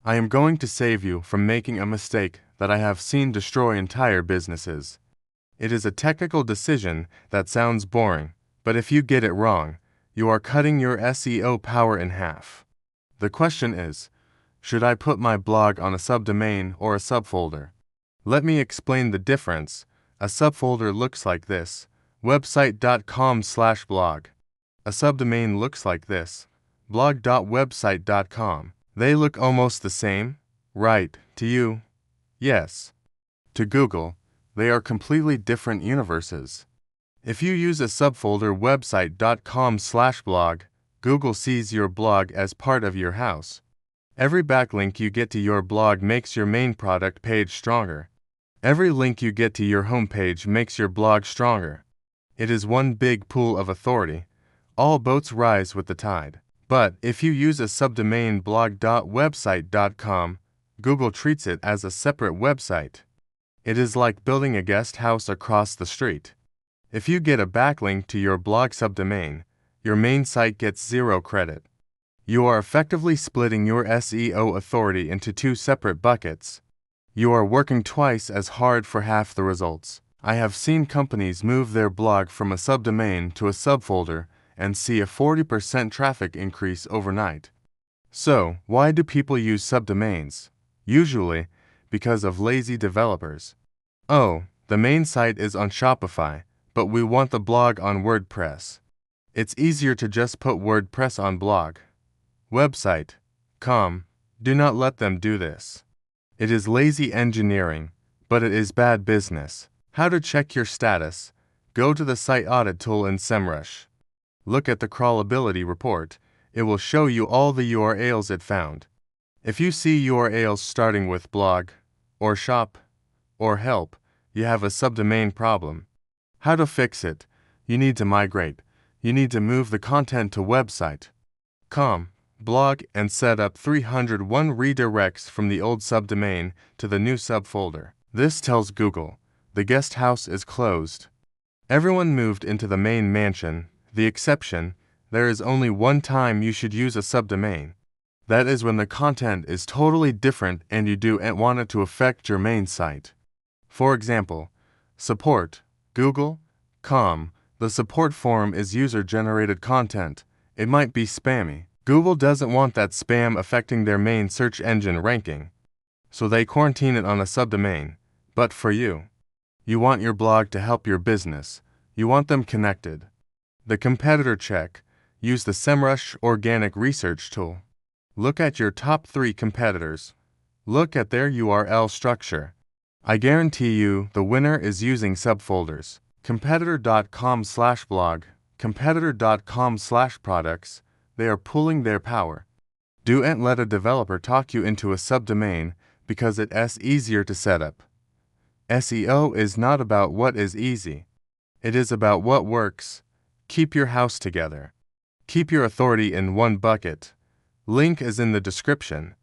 I am going to save you from making a mistake that I have seen destroy entire businesses. It is a technical decision that sounds boring, but if you get it wrong, you are cutting your SEO power in half. The question is, should I put my blog on a subdomain or a subfolder? Let me explain the difference. A subfolder looks like this, website.com/blog. A subdomain looks like this, blog.website.com. They look almost the same, right, to you? Yes. To Google, they are completely different universes. If you use a subfolder website.com/blog, Google sees your blog as part of your house. Every backlink you get to your blog makes your main product page stronger. Every link you get to your homepage makes your blog stronger. It is one big pool of authority. All boats rise with the tide. But if you use a subdomain blog.website.com, Google treats it as a separate website. It is like building a guest house across the street. If you get a backlink to your blog subdomain, your main site gets 0 credit. You are effectively splitting your SEO authority into 2 separate buckets. You are working twice as hard for half the results. I have seen companies move their blog from a subdomain to a subfolder and see a 40% traffic increase overnight. So, why do people use subdomains? Usually, because of lazy developers. Oh, the main site is on Shopify, but we want the blog on WordPress. It's easier to just put WordPress on blog. Website.com. Do not let them do this. It is lazy engineering, but it is bad business. How to check your status? Go to the Site Audit tool in SEMrush. Look at the crawlability report. It will show you all the URLs it found. If you see URLs starting with blog, or shop, or help, you have a subdomain problem. How to fix it? You need to migrate. You need to move the content to website.com, blog, and set up 301 redirects from the old subdomain to the new subfolder. This tells Google, the guest house is closed. Everyone moved into the main mansion. The exception, there is only one time you should use a subdomain. That is when the content is totally different and you don't want it to affect your main site. For example, support, Google.com. The support form is user-generated content. It might be spammy. Google doesn't want that spam affecting their main search engine ranking, so they quarantine it on a subdomain. But for you, you want your blog to help your business. You want them connected. The competitor check. Use the SEMrush organic research tool. Look at your top 3 competitors. Look at their URL structure. I guarantee you the winner is using subfolders. Competitor.com/blog, competitor.com/products. They are pooling their power. Don't let a developer talk you into a subdomain because it's easier to set up. SEO is not about what is easy. It is about what works. Keep your house together. Keep your authority in one bucket. Link is in the description.